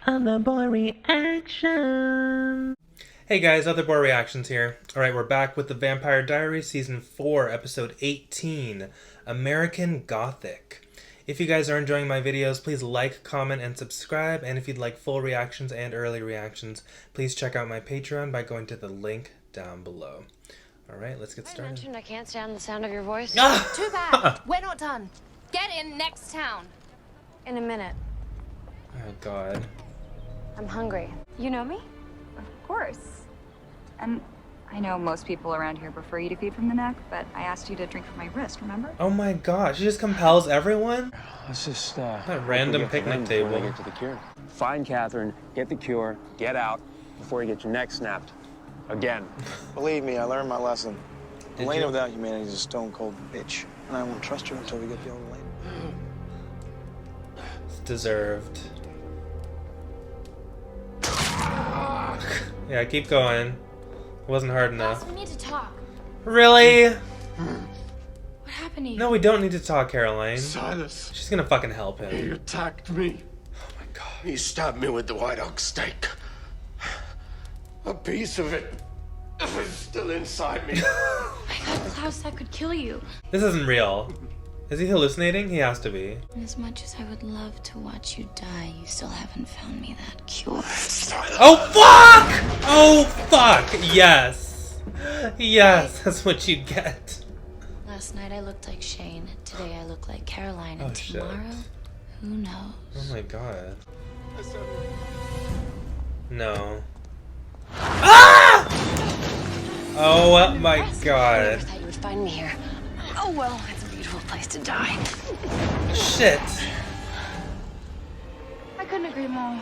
Other boy reaction. Hey guys, Other Boy Reactions here. Alright, we're back with the Vampire Diaries Season 4, Episode 18, American Gothic. If you guys are enjoying my videos, please like, comment, and subscribe. And if you'd like full reactions and early reactions, please check out my Patreon by going to the link down below. Alright, let's get started. I mentioned I can't stand the sound of your voice. Too bad. We're not done. Get in next town. In a minute. Oh god. I'm hungry. You know me? Of course. And I know most people around here prefer you to feed from the neck, but I asked you to drink from my wrist, remember? Oh my god, she just compels everyone? Let's just, a random picnic table. Before they get to the cure. Find Katherine, get the cure, get out before you get your neck snapped. Again. Believe me, I learned my lesson. Did Elena you? without humanity is a stone-cold bitch. And I won't trust her until we get the old Elena. It's deserved. Yeah, keep going. It wasn't hard enough. We need to talk. Really? What happened to you? No, we don't need to talk, Caroline. Silas, She's gonna fucking help he him. attacked me. Oh my god. He stabbed me with the white oak stake. A piece of it is still inside me. Oh my God, Klaus, that could kill you. This isn't real. Is he hallucinating? He has to be. As much as I would love to watch you die, you still haven't found me that cure. Oh fuck! Oh fuck! Yes. Yes, that's what you get. Last night I looked like Shane. Today I look like Caroline. Oh, And shit. tomorrow, who knows? Oh my god. No. Ah! Oh my I god. never thought you would find me here. Oh well, it's a beautiful place to die. Shit. I couldn't agree more.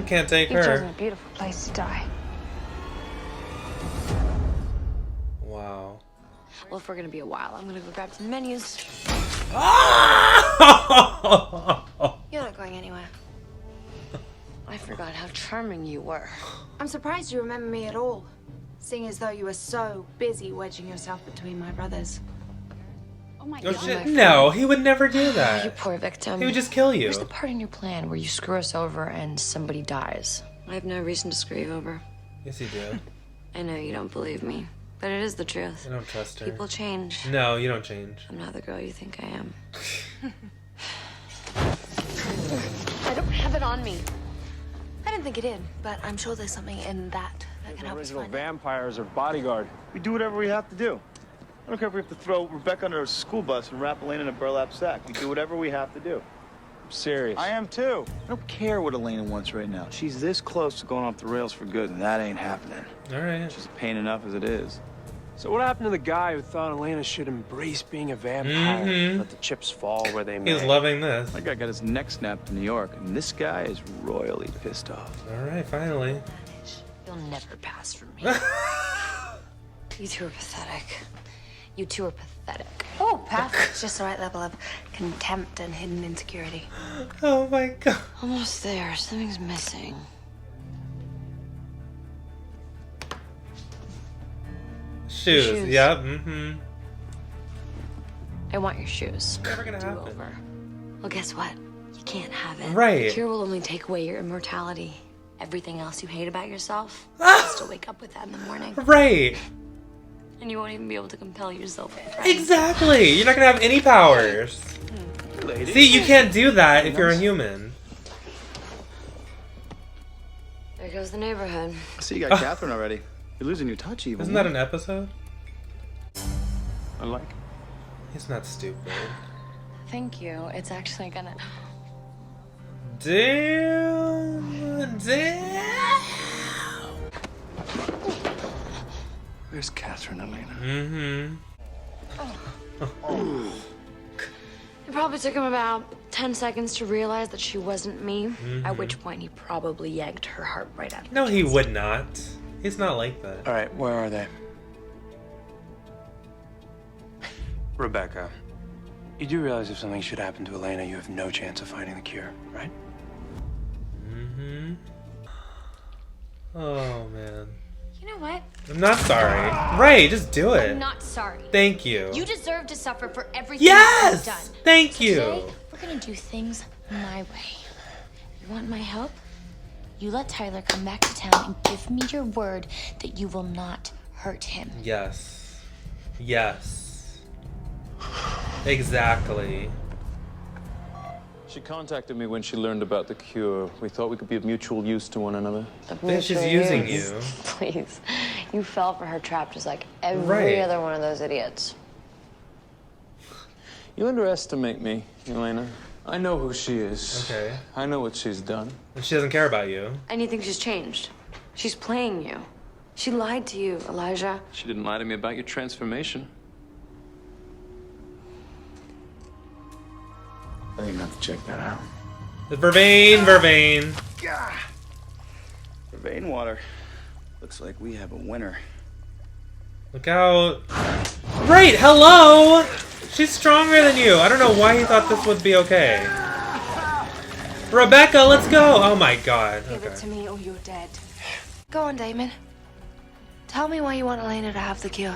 Can't take You've chosen her. a beautiful place to die. Wow. Well, if we're gonna be a while, I'm gonna go grab some menus. You're not going anywhere. I forgot how charming you were. I'm surprised you remember me at all, seeing as though you were so busy wedging yourself between my brothers. Oh my Oh god. shit. No, he would never do You that. poor victim. He would just kill you. Where's the part in your plan where you screw us over and somebody dies? I have no reason to screw you over. Yes, he did. I know you don't believe me, but it is the I truth. don't trust her. People change. No, you don't change. I'm not the girl you think I am. I don't have it on me. I didn't think it did, but I'm sure there's something in that that can The help us original find it. vampire is her bodyguard. We do whatever we have to do. I don't care if we have to throw Rebecca under a school bus and wrap Elena in a burlap sack. We do whatever we have to do. I'm serious. I am too. I don't care what Elena wants right now. She's this close to going off the rails for good, and that ain't happening. Alright. She's a pain enough as it is. So what happened to the guy who thought Elena should embrace being a vampire? Let the chips fall where they may. He's loving this. That guy got his neck snapped in New York, and this guy is royally pissed off. Alright, finally. You'll never pass from me. You two are pathetic. You two are pathetic. Oh, perfect. Just the right level of contempt and hidden insecurity. Oh my god. Almost there. Something's missing. Shoes. Shoes. Yep. I want your shoes. Never gonna happen. Do-over. Well, guess what? You can't have it. Right. The cure will only take away your immortality. Everything else you hate about yourself, you'll still wake up with that in the morning. Right. And you won't even be able to compel yourself. Exactly. You're not gonna have any powers. Lady. See, you can't do that if you're a human. There goes the neighborhood. See, you got Katherine already. You're losing your touch, even. Isn't that an episode? I like. He's not stupid. Thank you. It's actually gonna... Damn. Damn. Where's Katherine, Elena? It probably took him about 10 seconds to realize that she wasn't me, at which point he probably yanked her heart right out of No, her he chest. would not. He's not like that. All right, where are they? Rebecca, you do realize if something should happen to Elena, you have no chance of finding the cure, right? Oh man. You know what? I'm not sorry. Right, just do it. I'm not sorry. Thank you. You deserve to suffer for everything Yes! you've done. Thank you. Today, we're gonna do things my way. You want my help? You let Tyler come back to town and give me your word that you will not hurt him. Yes. Yes. Exactly. She contacted me when she learned about the cure. We thought we could be of mutual use to one another. Bitch is using you. Please. You fell for her trap just like every other one of those idiots. You underestimate me, Elena. I know who she is. Okay. I know what she's done. And she doesn't care about you. And you think she's changed? She's playing you. She lied to you, Elijah. She didn't lie to me about your transformation. I think I have to check that out. Vervain, Vervain. Vein water. Looks like we have a winner. Look out. Right, hello! She's stronger than you. I don't know why he thought this would be okay. Rebecca, let's go! Oh my god. Give it to me or you're dead. Go on, Damon. Tell me why you want Elena to have the cure.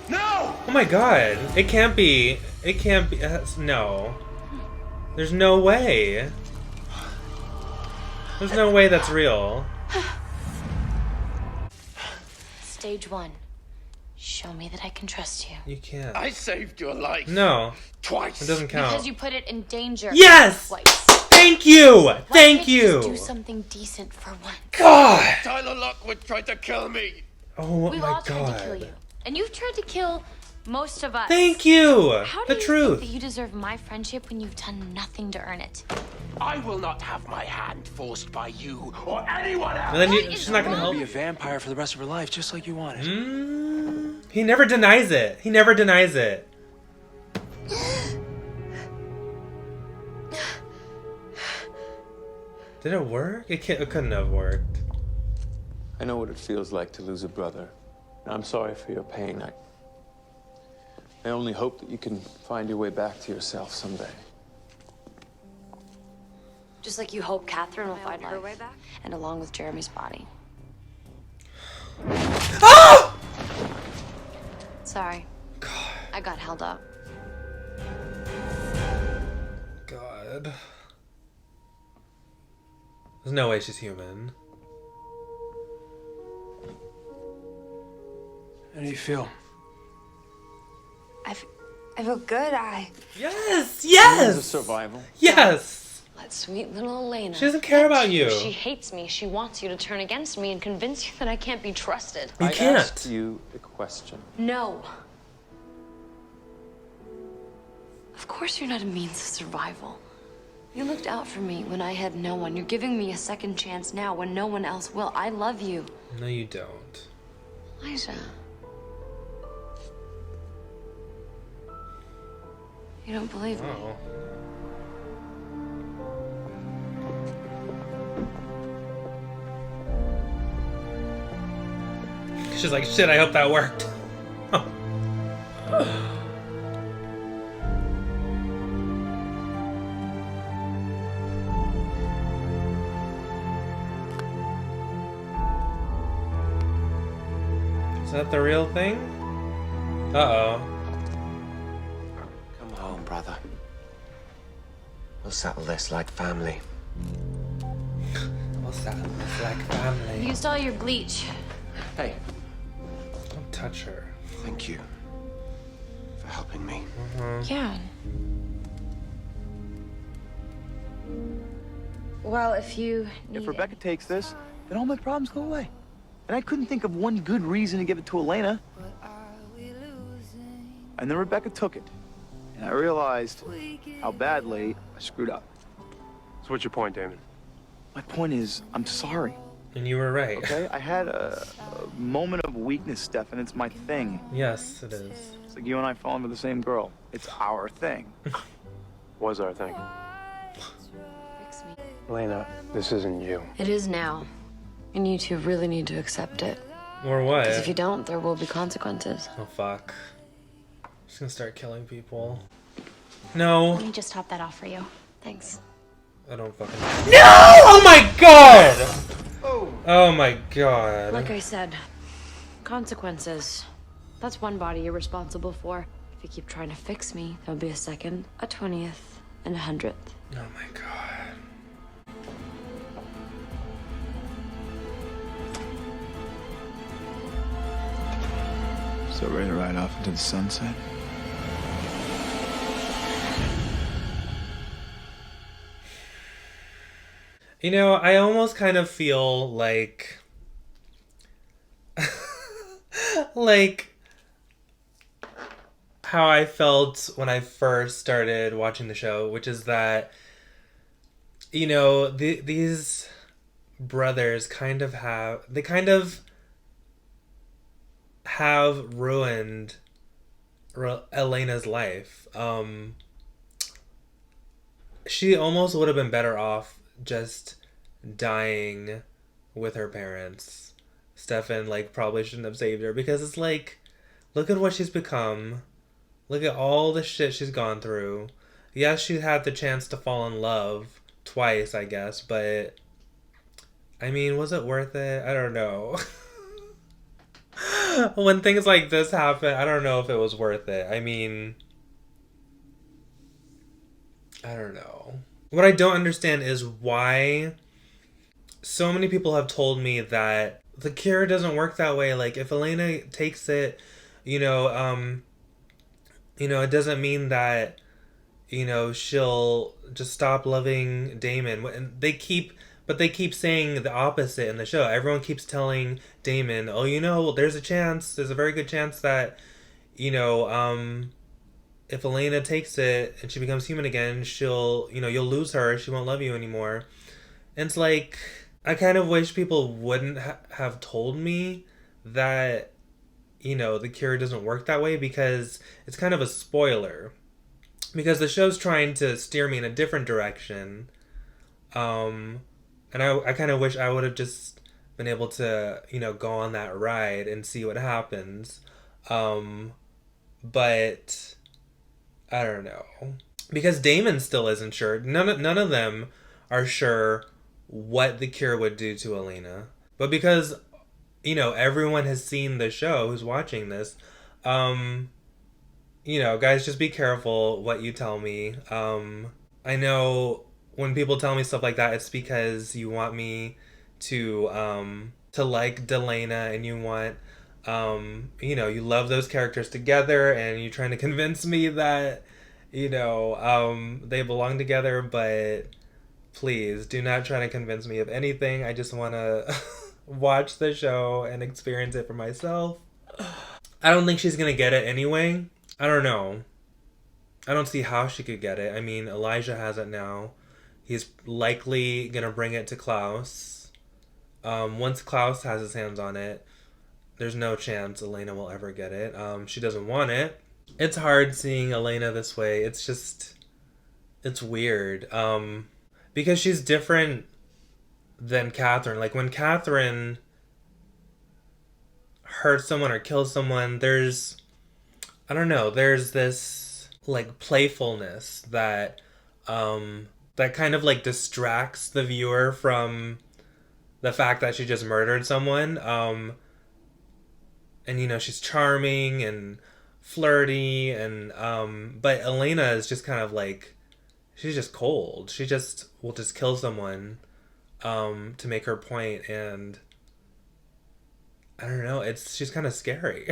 No! Oh my god. It can't be. It can't be. No. There's no way. There's no way that's real. Stage 1. Show me that I can trust you. You can't. I saved your life. No. Twice. It doesn't count. Because you put it in danger. Yes! Twice. Thank you! Why Thank can't you you! just do something decent for once? God! Tyler Lockwood tried to kill me. Oh We've my all tried to kill god. you. And you've tried to kill most of us. Thank you! How do The you truth. think that you deserve my friendship when you've done nothing to earn it? I will not have my hand forced by you or anyone else. And then What she's is not gonna wrong? help. Be a vampire for the rest of her life, just like you wanted. He never denies it. He never denies it. Did it work? It couldn't have worked. I know what it feels like to lose a brother. I'm sorry for your pain. I only hope that you can find your way back to yourself someday. Just like you hope Katherine will find her life. way back? And along with Jeremy's body. Oh! Sorry. I got held up. God. There's no way she's human. How do you feel? I feel good. Yes! It's a Yes! survival. Yes! That sweet little Elena. She doesn't care about you. She hates me. She wants you to turn against me and convince you that I can't be trusted. You I can't. asked you a question. No. Of course you're not a means of survival. You looked out for me when I had no one. You're giving me a second chance now when no one else will. I love you. No, you don't. Elijah. You don't believe me? Oh. She's like, shit, I hope that worked. Is that the real thing? Uh-oh. Come home, brother. We'll settle this like family. We'll settle this like family. You used all your bleach. Hey, Don't touch her. thank you for helping me. Yeah. Well, if you need If Rebecca takes this, then all my problems go away. And I couldn't think of one good reason to give it to Elena. And then Rebecca took it. And I realized how badly I screwed up. So what's your point, Damon? My point is, I'm sorry, And you were right. okay? I had a moment of weakness, Steph, and it's my thing. Yes, it is. It's like you and I falling for the same girl. It's our thing. Was our thing. fix me. Elena, this isn't you. It is now. And you two really need to accept it. Or what? Because if you don't, there will be consequences. Oh, fuck. She's gonna start killing people. No. Let me just top that off for you. Thanks. I don't fucking... No! Oh my god! Oh my god. Like I said, consequences. That's one body you're responsible for. If you keep trying to fix me, there'll be a second, a 20th, and 100th. Oh my god. So ready to ride off into the sunset? You know, I almost kind of feel like like how I felt when I first started watching the show, which is that, you know, these brothers kind of have ruined Elena's life. She almost would have been better off just dying with her parents. Stefan, like, probably shouldn't have saved her, because it's like, look at what she's become. Look at all the shit she's gone through. Yes, she had the chance to fall in love twice, I guess, but I mean, was it worth it? I don't know. When things like this happen, I don't know if it was worth it. I mean, I don't know. What I don't understand is why so many people have told me that the cure doesn't work that way. Like, if Elena takes it, you know, it doesn't mean that, you know, she'll just stop loving Damon. And they keep saying the opposite in the show. Everyone keeps telling Damon, oh, you know, there's a very good chance that, you know, if Elena takes it and she becomes human again, you'll lose her. She won't love you anymore. And it's like, I kind of wish people wouldn't have told me that, you know, the cure doesn't work that way, because it's kind of a spoiler. Because the show's trying to steer me in a different direction. And I kind of wish I would have just been able to, you know, go on that ride and see what happens. But I don't know. Because Damon still isn't sure. None of them are sure what the cure would do to Elena. But because, you know, everyone has seen the show who's watching this, you know, guys, just be careful what you tell me. I know when people tell me stuff like that, it's because you want me to like Delana, and you want, you know, you love those characters together, and you're trying to convince me that, you know, they belong together. But please do not try to convince me of anything. I just want to watch the show and experience it for myself. I don't think she's gonna get it anyway. I don't know. I don't see how she could get it. I mean, Elijah has it now. He's likely gonna bring it to Klaus. Once Klaus has his hands on it, there's no chance Elena will ever get it. She doesn't want it. It's hard seeing Elena this way. It's weird. Because she's different than Katherine. Like, when Katherine hurts someone or kills someone, there's this, like, playfulness that, that kind of, like, distracts the viewer from the fact that she just murdered someone. And, you know, she's charming and flirty, and, but Elena is just kind of like, she's just cold. She just will just kill someone, to make her point, and I don't know, she's kind of scary.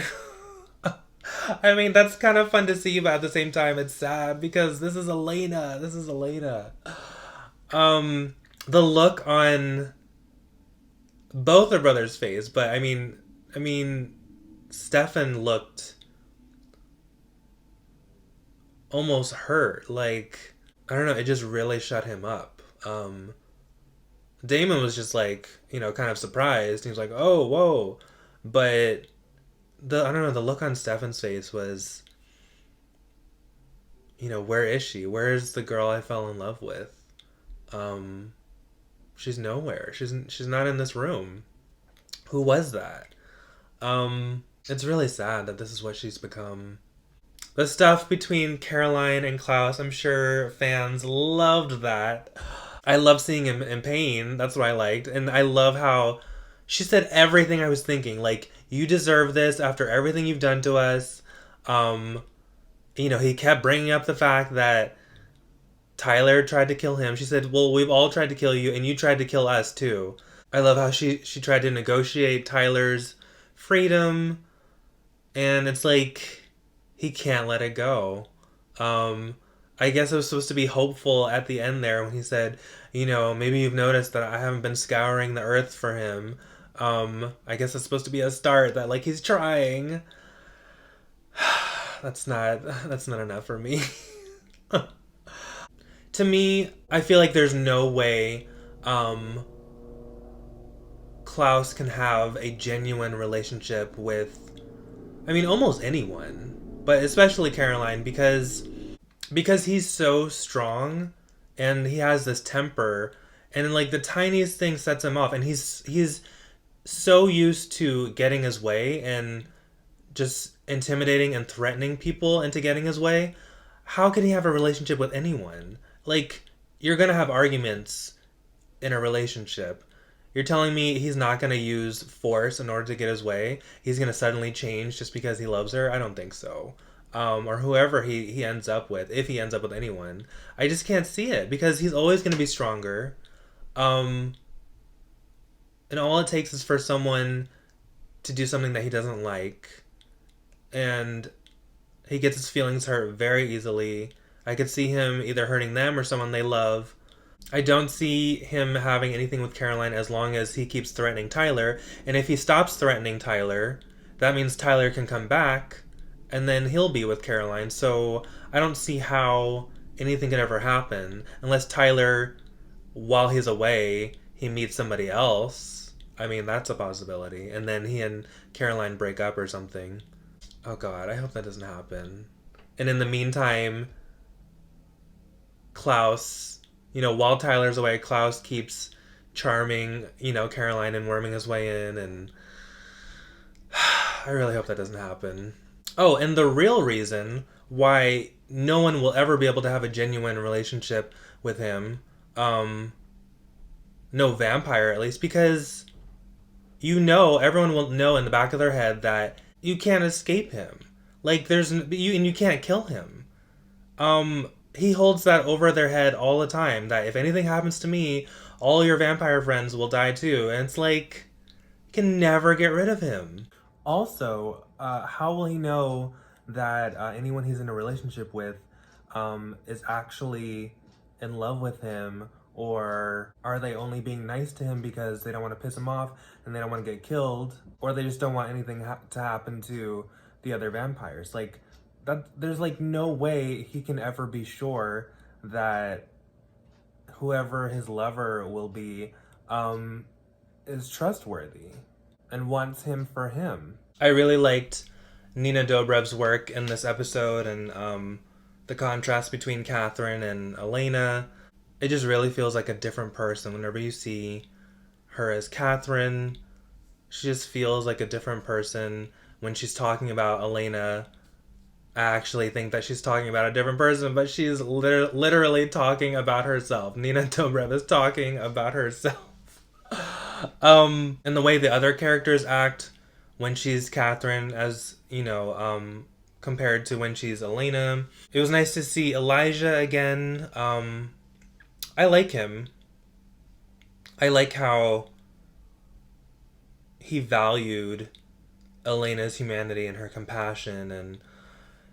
I mean, that's kind of fun to see, but at the same time, it's sad, because this is Elena. The look on both her brothers' face, but I mean, Stefan looked almost hurt. Like, I don't know, it just really shut him up. Damon was just like, you know, kind of surprised. He was like, oh, whoa. But I don't know, the look on Stefan's face was, you know, where is she? Where is the girl I fell in love with? She's nowhere. She's not in this room. Who was that? It's really sad that this is what she's become. The stuff between Caroline and Klaus, I'm sure fans loved that. I love seeing him in pain. That's what I liked. And I love how she said everything I was thinking. Like, you deserve this after everything you've done to us. You know, he kept bringing up the fact that Tyler tried to kill him. She said, well, we've all tried to kill you, and you tried to kill us too. I love how she tried to negotiate Tyler's freedom, and it's like he can't let it go. I guess it was supposed to be hopeful at the end there when he said, you know, maybe you've noticed that I haven't been scouring the earth for him. I guess it's supposed to be a start that like he's trying. That's not enough for me. To me, I feel like there's no way Klaus can have a genuine relationship with, I mean, almost anyone, but especially Caroline, because he's so strong and he has this temper, and like the tiniest thing sets him off, and he's so used to getting his way and just intimidating and threatening people into getting his way. How can he have a relationship with anyone? Like, you're gonna have arguments in a relationship. You're telling me he's not gonna use force in order to get his way? He's gonna suddenly change just because he loves her? I don't think so. Or whoever he ends up with, if he ends up with anyone. I just can't see it, because he's always gonna be stronger. And all it takes is for someone to do something that he doesn't like, and he gets his feelings hurt very easily. I could see him either hurting them or someone they love. I don't see him having anything with Caroline as long as he keeps threatening Tyler. And if he stops threatening Tyler, that means Tyler can come back and then he'll be with Caroline. So I don't see how anything could ever happen unless Tyler, while he's away, he meets somebody else. I mean, that's a possibility. And then he and Caroline break up or something. Oh God, I hope that doesn't happen. And in the meantime, Klaus, you know, while Tyler's away, Klaus keeps charming, you know, Caroline and worming his way in, and I really hope that doesn't happen. Oh, and the real reason why no one will ever be able to have a genuine relationship with him, no vampire at least, because you know, everyone will know in the back of their head that you can't escape him. Like, you can't kill him. He holds that over their head all the time, that if anything happens to me, all your vampire friends will die too. And it's like, you can never get rid of him. Also, how will he know that anyone he's in a relationship with is actually in love with him? Or are they only being nice to him because they don't want to piss him off and they don't want to get killed? Or they just don't want anything to happen to the other vampires? Like, there's like no way he can ever be sure that whoever his lover will be is trustworthy and wants him for him. I really liked Nina Dobrev's work in this episode, and the contrast between Katherine and Elena. It just really feels like a different person. Whenever you see her as Katherine, she just feels like a different person. When she's talking about Elena, I actually think that she's talking about a different person, but she's literally talking about herself. Nina Dobrev is talking about herself. And the way the other characters act when she's Katherine, as, you know, compared to when she's Elena. It was nice to see Elijah again. I like him. I like how he valued Elena's humanity and her compassion, and,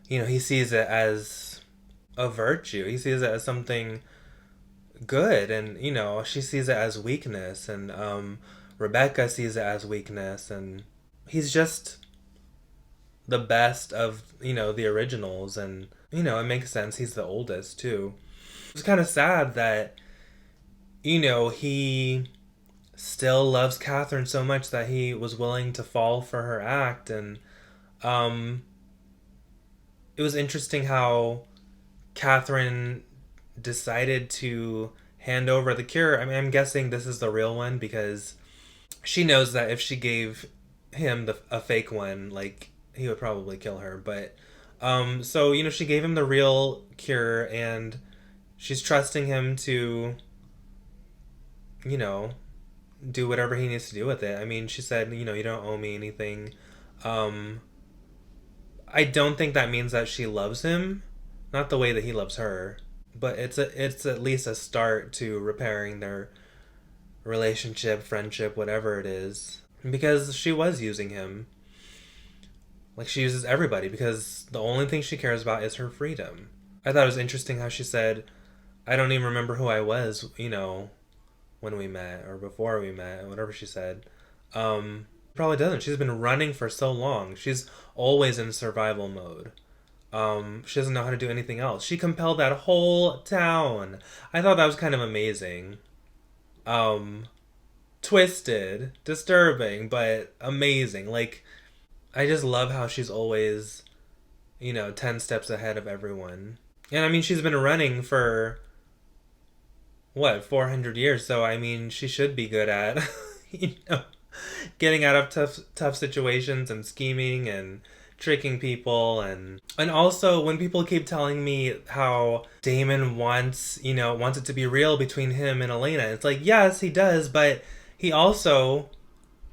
you know, he sees it as a virtue. He sees it as something good, and, you know, she sees it as weakness, and Rebecca sees it as weakness, and he's just the best of, you know, the originals, and, you know, it makes sense. He's the oldest, too. It's kind of sad that, you know, he still loves Katherine so much that he was willing to fall for her act, and it was interesting how Katherine decided to hand over the cure. I mean, I'm guessing this is the real one, because she knows that if she gave him a fake one, like, he would probably kill her. But so, you know, she gave him the real cure, and she's trusting him to, you know, do whatever he needs to do with it. I mean, she said, you know, you don't owe me anything. I don't think that means that she loves him. Not the way that he loves her. but it's at least a start to repairing their relationship, friendship, whatever it is. Because she was using him. Like, she uses everybody because the only thing she cares about is her freedom. I thought it was interesting how she said, I don't even remember who I was, you know, when we met or before we met, whatever she said. Probably doesn't. She's been running for so long. She's always in survival mode. She doesn't know how to do anything else. She compelled that whole town. I thought that was kind of amazing. Twisted, disturbing, but amazing. Like, I just love how she's always, you know, 10 steps ahead of everyone. And I mean, she's been running for, what, 400 years. So, I mean, she should be good at, you know, getting out of tough situations and scheming and tricking people. And also, when people keep telling me how Damon wants it to be real between him and Elena, it's like, yes, he does, but he also,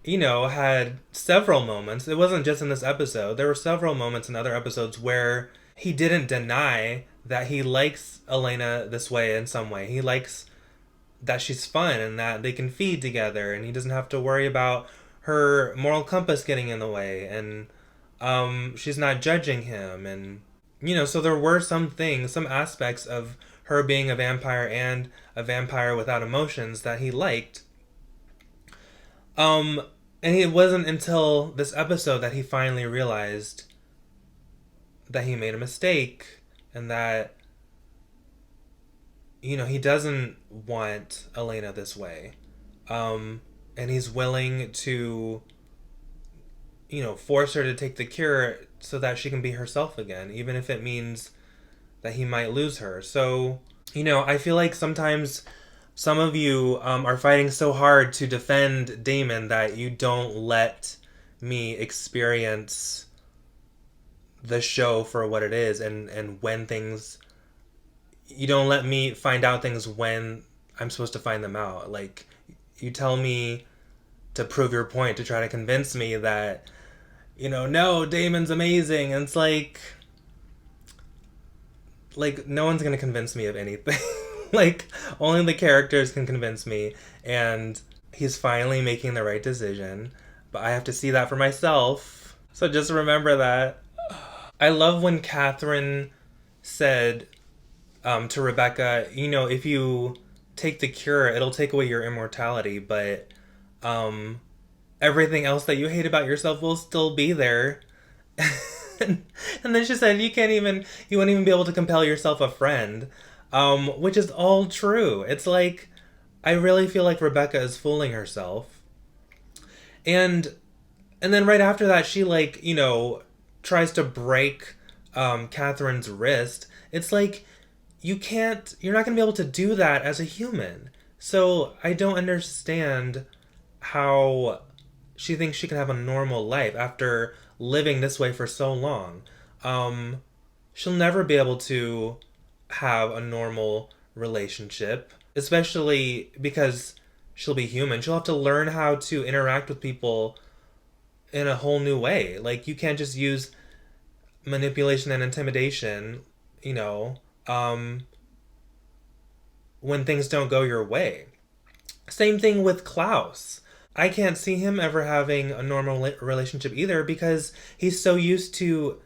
you know, had several moments. It wasn't just in this episode. There were several moments in other episodes where he didn't deny that he likes Elena this way in some way. He likes that she's fun and that they can feed together and he doesn't have to worry about her moral compass getting in the way, and she's not judging him. And, you know, so there were some things, some aspects of her being a vampire and a vampire without emotions that he liked. And it wasn't until this episode that he finally realized that he made a mistake and that, you know, he doesn't want Elena this way. And he's willing to, you know, force her to take the cure so that she can be herself again, even if it means that he might lose her. So, you know, I feel like sometimes some of you are fighting so hard to defend Damon that you don't let me experience the show for what it is, and when things, you don't let me find out things when I'm supposed to find them out. Like, you tell me to prove your point, to try to convince me that, you know, no, Damon's amazing. And it's like no one's gonna convince me of anything. Like, only the characters can convince me, and he's finally making the right decision, but I have to see that for myself. So just remember that. I love when Katherine said to Rebecca, you know, if you take the cure, it'll take away your immortality, but everything else that you hate about yourself will still be there. And then she said, you won't even be able to compel yourself a friend. Which is all true. It's like, I really feel like Rebecca is fooling herself. And then right after that, she, like, you know, tries to break Katherine's wrist. It's like, you're not going to be able to do that as a human. So I don't understand how she thinks she can have a normal life after living this way for so long. She'll never be able to have a normal relationship, especially because she'll be human. She'll have to learn how to interact with people in a whole new way. Like, you can't just use manipulation and intimidation, you know, when things don't go your way. Same thing with Klaus. I can't see him ever having a normal relationship either, because he's so used to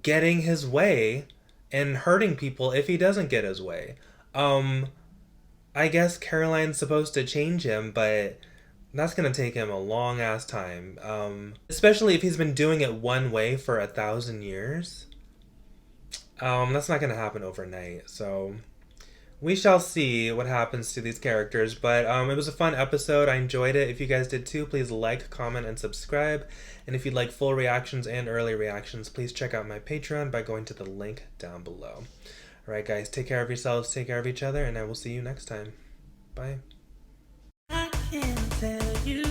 getting his way and hurting people if he doesn't get his way. I guess Caroline's supposed to change him, but that's gonna take him a long ass time. Especially if he's been doing it one way for 1,000 years. That's not gonna happen overnight, so we shall see what happens to these characters. But it was a fun episode. I enjoyed it. If you guys did too, please like, comment, and subscribe. And if you'd like full reactions and early reactions, please check out my Patreon by going to the link down below. Alright guys, take care of yourselves, take care of each other, and I will see you next time. Bye. I can't tell you